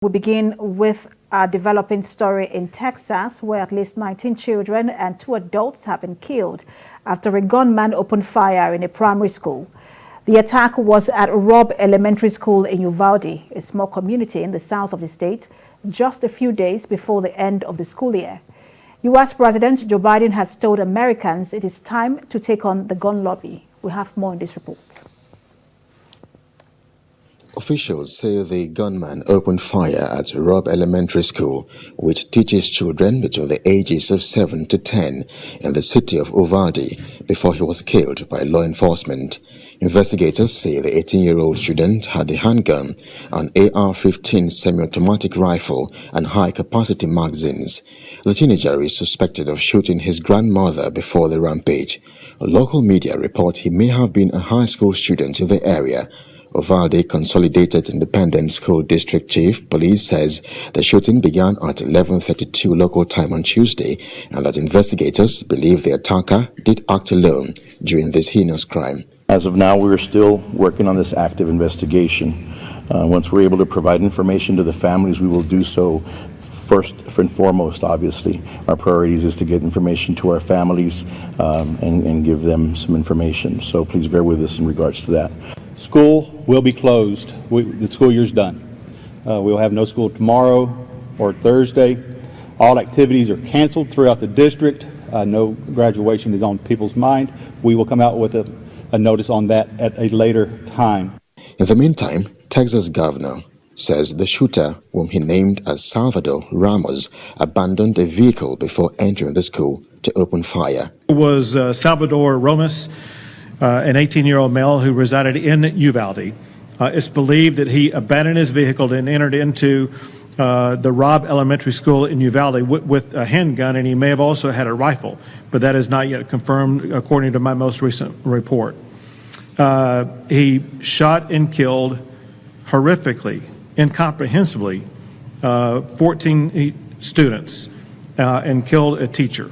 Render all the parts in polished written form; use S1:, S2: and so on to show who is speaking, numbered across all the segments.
S1: We begin with a developing story in Texas, where at least 19 children and 2 adults have been killed after a gunman opened fire in a primary school. The attack was at Robb Elementary School in Uvalde, a small community in the south of the state, just a few days before the end of the school year. U.S. President Joe Biden has told Americans it is time to take on the gun lobby. We have more in this report.
S2: Officials say the gunman opened fire at Robb Elementary School, which teaches children between the ages of 7 to 10 in the city of Uvalde, before he was killed by law enforcement. Investigators say the 18-year-old student had a handgun, an AR-15 semi-automatic rifle, and high-capacity magazines. The teenager is suspected of shooting his grandmother before the rampage. Local media report he may have been a high school student in the area. Uvalde Consolidated Independent School District Chief Police says the shooting began at 11:32 local time on Tuesday, and that investigators believe the attacker did act alone during this heinous crime.
S3: As of now, we're still working on this active investigation. Once we're able to provide information to the families, we will do so. First and foremost, obviously, our priorities is to get information to our families and give them some information. So please bear with us in regards to that.
S4: School will be closed. The school year's done. We'll have no school tomorrow or Thursday. All activities are canceled throughout the district. No graduation is on people's mind. We will come out with a notice on that at a later time.
S2: In the meantime, Texas governor says the shooter, whom he named as Salvador Ramos, abandoned a vehicle before entering the school to open fire.
S5: It was Salvador Ramos, an 18-year-old male who resided in Uvalde. It's believed that he abandoned his vehicle and entered into the Robb Elementary School in Uvalde with a handgun, and he may have also had a rifle, but that is not yet confirmed according to my most recent report. He shot and killed horrifically, incomprehensibly, 14 students and killed a teacher.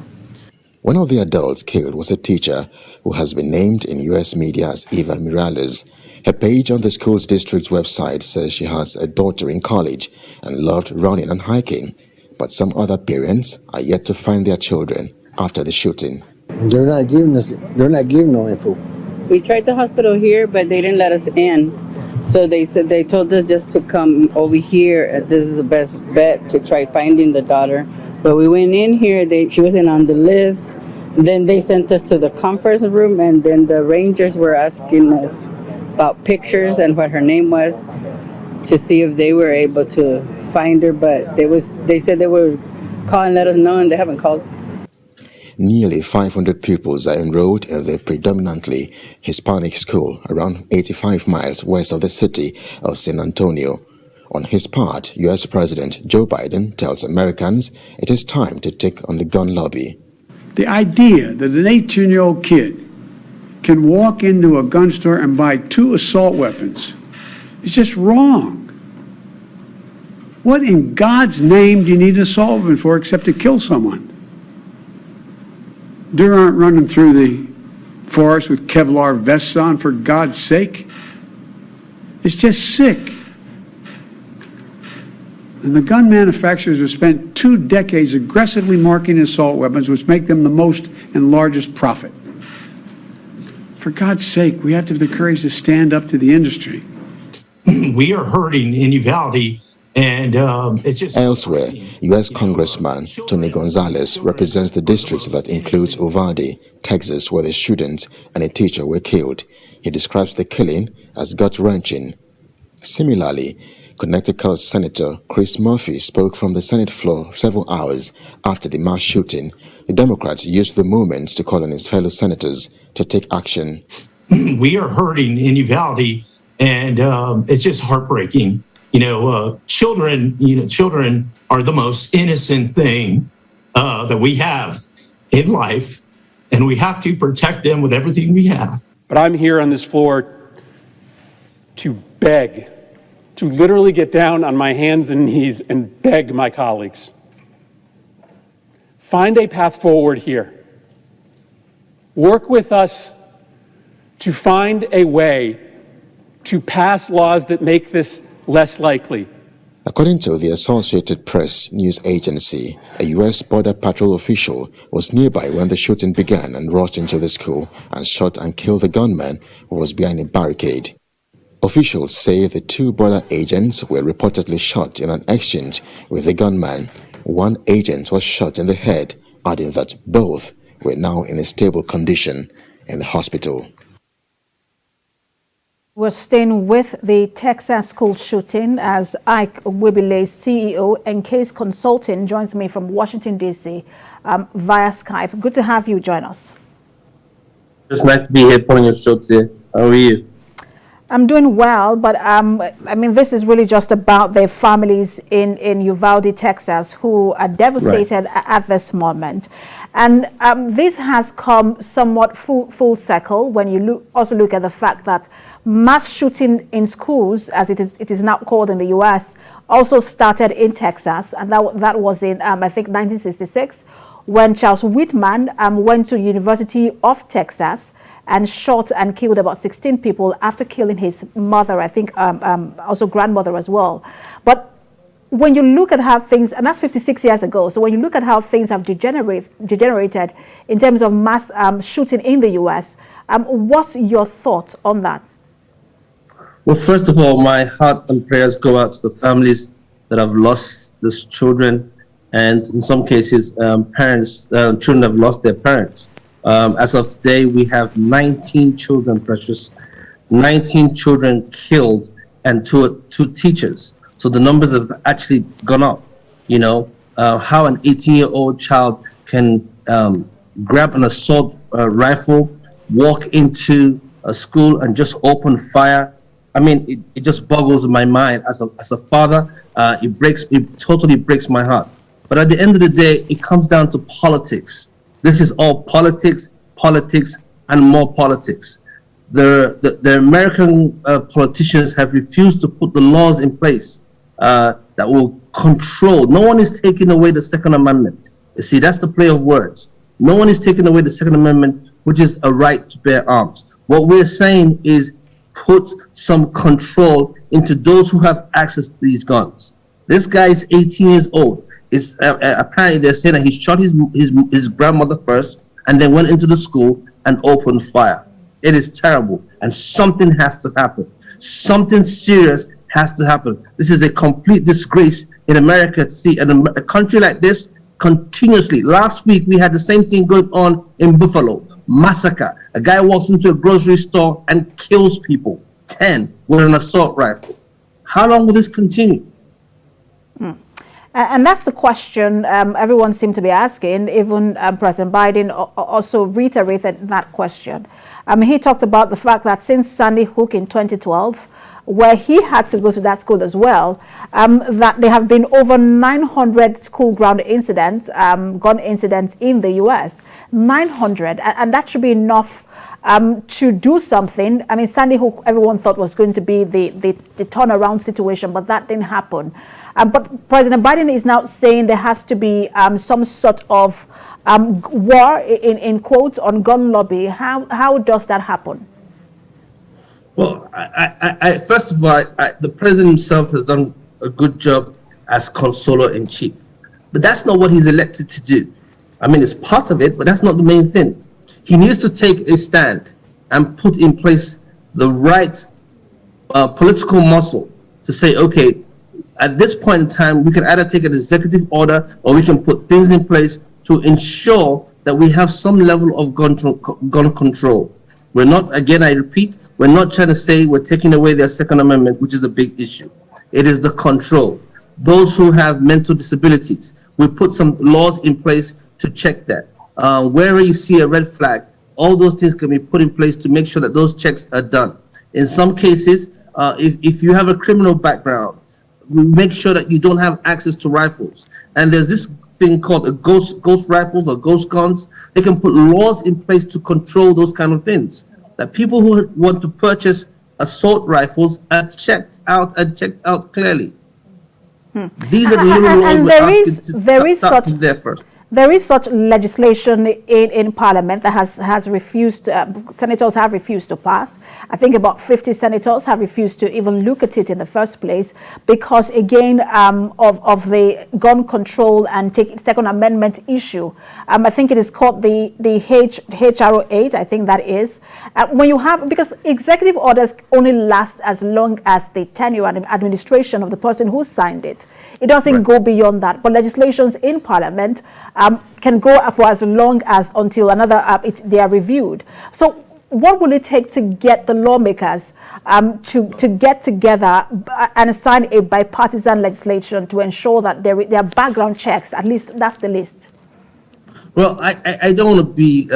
S2: One of the adults killed was a teacher who has been named in U.S. media as Eva Morales. Her page on the school's district's website says she has a daughter in college and loved running and hiking, but some other parents are yet to find their children after the shooting.
S6: They're not giving no info.
S7: We tried the hospital here, but they didn't let us in. So they told us just to come over here. This is the best bet to try finding the daughter. But we went in here, she wasn't on the list. Then they sent us to the conference room, and then the rangers were asking us about pictures and what her name was to see if they were able to find her. But they said they would call and let us know, and they haven't called.
S2: Nearly 500 pupils are enrolled in the predominantly Hispanic school around 85 miles west of the city of San Antonio. On his part, U.S. President Joe Biden tells Americans it is time to take on the gun lobby.
S8: The idea that an 18-year-old kid can walk into a gun store and buy 2 assault weapons is just wrong. What in God's name do you need an assault weapon for except to kill someone? Deer aren't running through the forest with Kevlar vests on, for God's sake. It's just sick. And the gun manufacturers have spent 2 decades aggressively marketing assault weapons, which make them the most and largest profit. For God's sake, we have to have the courage to stand up to the industry.
S9: We are hurting in Uvalde, and it's just...
S2: Elsewhere, U.S. Congressman Tony Gonzalez represents the district that includes Uvalde, Texas, where a student and a teacher were killed. He describes the killing as gut-wrenching. Similarly, Connecticut's Senator Chris Murphy spoke from the Senate floor several hours after the mass shooting. The Democrat used the moment to call on his fellow senators to take action.
S9: We are hurting in Uvalde, and it's just heartbreaking. Children are the most innocent thing that we have in life, and we have to protect them with everything we have.
S10: But I'm here on this floor to beg, to literally get down on my hands and knees and beg my colleagues. Find a path forward here. Work with us to find a way to pass laws that make this less likely.
S2: According to the Associated Press news agency, a U.S. Border Patrol official was nearby when the shooting began and rushed into the school and shot and killed the gunman who was behind a barricade. Officials say the two border agents were reportedly shot in an exchange with the gunman. One agent was shot in the head, adding that both were now in a stable condition in the hospital.
S1: We're staying with the Texas school shooting as Ike Wibile's CEO and Case Consulting joins me from Washington, D.C. Via Skype. Good to have you join us.
S11: It's nice to be here putting your show today. How are you?
S1: I'm doing well, but I mean, this is really just about the families in Uvalde, Texas, who are devastated at this moment. And this has come somewhat full circle when you also look at the fact that mass shooting in schools, as it is now called in the U.S., also started in Texas, and that was in I think 1966, when Charles Whitman went to University of Texas and shot and killed about 16 people after killing his mother, I think also grandmother as well. But when you look at how things, and that's 56 years ago, so when you look at how things have degenerated in terms of mass shooting in the U.S., what's your thoughts on that?
S11: Well, first of all, my heart and prayers go out to the families that have lost these children, and in some cases, children have lost their parents. As of today, we have 19 children, Precious, 19 children killed, and two teachers. So the numbers have actually gone up. You know, how an 18-year-old child can grab an assault rifle, walk into a school and just open fire. I mean, it just boggles my mind as a father. It totally breaks my heart. But at the end of the day, it comes down to politics. This is all politics, and more politics. The American politicians have refused to put the laws in place that will control. No one is taking away the Second Amendment. You see, that's the play of words. No one is taking away the Second Amendment, which is a right to bear arms. What we're saying is put some control into those who have access to these guns. This guy is 18 years old. It's apparently they're saying that he shot his grandmother first and then went into the school and opened fire. It is terrible, and something has to happen. Something serious has to happen. This is a complete disgrace in America to see a country like this continuously. Last week we had the same thing going on in Buffalo. Massacre. A guy walks into a grocery store and kills people. 10 with an assault rifle. How long will this continue?
S1: And that's the question everyone seemed to be asking. Even President Biden also reiterated that question. He talked about the fact that since Sandy Hook in 2012, where he had to go to that school as well, that there have been over 900 school ground incidents, gun incidents in the U.S. 900, and that should be enough to do something. I mean, Sandy Hook, everyone thought was going to be the turnaround situation, but that didn't happen. But President Biden is now saying there has to be some sort of war, in quotes, on gun lobby. How does that happen?
S11: Well, first of all, the president himself has done a good job as consoler-in-chief. But that's not what he's elected to do. I mean, it's part of it, but that's not the main thing. He needs to take a stand and put in place the right political muscle to say, okay, at this point in time, we can either take an executive order or we can put things in place to ensure that we have some level of gun control. We're not, again, I repeat, we're not trying to say we're taking away their Second Amendment, which is a big issue. It is the control. Those who have mental disabilities, we put some laws in place to check that. Wherever you see a red flag, all those things can be put in place to make sure that those checks are done. In some cases, if you have a criminal background, we make sure that you don't have access to rifles. And there's this thing called a ghost rifles or ghost guns. They can put laws in place to control those kind of things. That people who want to purchase assault rifles are checked out clearly. These are the little laws we're asking to start from there first.
S1: There is such legislation in Parliament that has refused, senators have refused to pass. I think about 50 senators have refused to even look at it in the first place because, again, of the gun control and Second Amendment issue. I think it is called the HRO 8, I think that is. When you have, because executive orders only last as long as the tenure and administration of the person who signed it. It doesn't go beyond that, but legislations in Parliament can go for as long as until another they are reviewed. So what will it take to get the lawmakers to get together and sign a bipartisan legislation to ensure that there are background checks? At least that's the list.
S11: Well, I don't want to be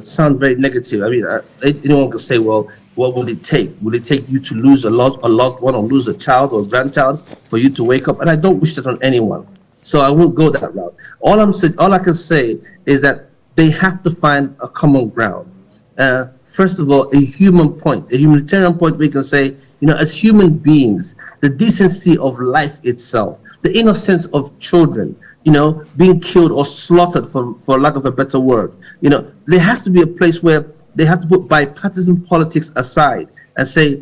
S11: sound very negative. I mean, anyone can say, well, what will it take? Will it take you to lose a loved one or lose a child or grandchild for you to wake up? And I don't wish that on anyone. So I won't go that route. All I can say is that they have to find a common ground. First of all, a human point, a humanitarian point, we can say, as human beings, the decency of life itself, the innocence of children, being killed or slaughtered, for lack of a better word. There has to be a place where they have to put bipartisan politics aside and say,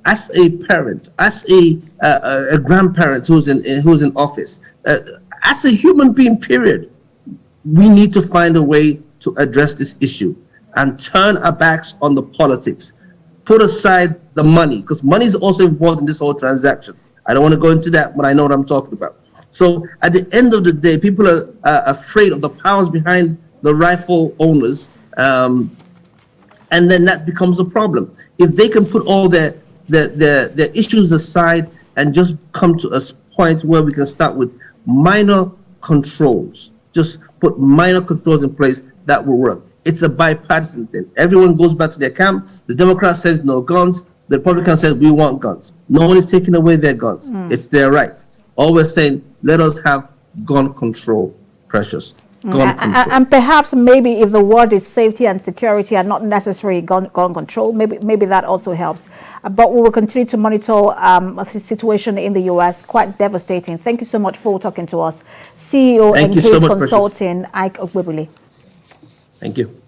S11: as a parent, as a grandparent who's in office, as a human being, period, we need to find a way to address this issue and turn our backs on the politics. Put aside the money, because money is also involved in this whole transaction. I don't want to go into that, but I know what I'm talking about. So at the end of the day, people are afraid of the powers behind the rifle owners, and then that becomes a problem. If they can put all their issues aside and just come to a point where we can start with minor controls, just put minor controls in place, that will work. It's a bipartisan thing. Everyone goes back to their camp. The Democrat says no guns. The Republican says we want guns. No one is taking away their guns. It's their right. All we're saying, let us have gun control, precious.
S1: And perhaps maybe if the word is safety and security and not necessarily gun control, maybe that also helps. But we will continue to monitor the situation in the U.S. Quite devastating. Thank you so much for talking to us. CEO and Case Consulting, Ike Ogbebule.
S11: Thank you.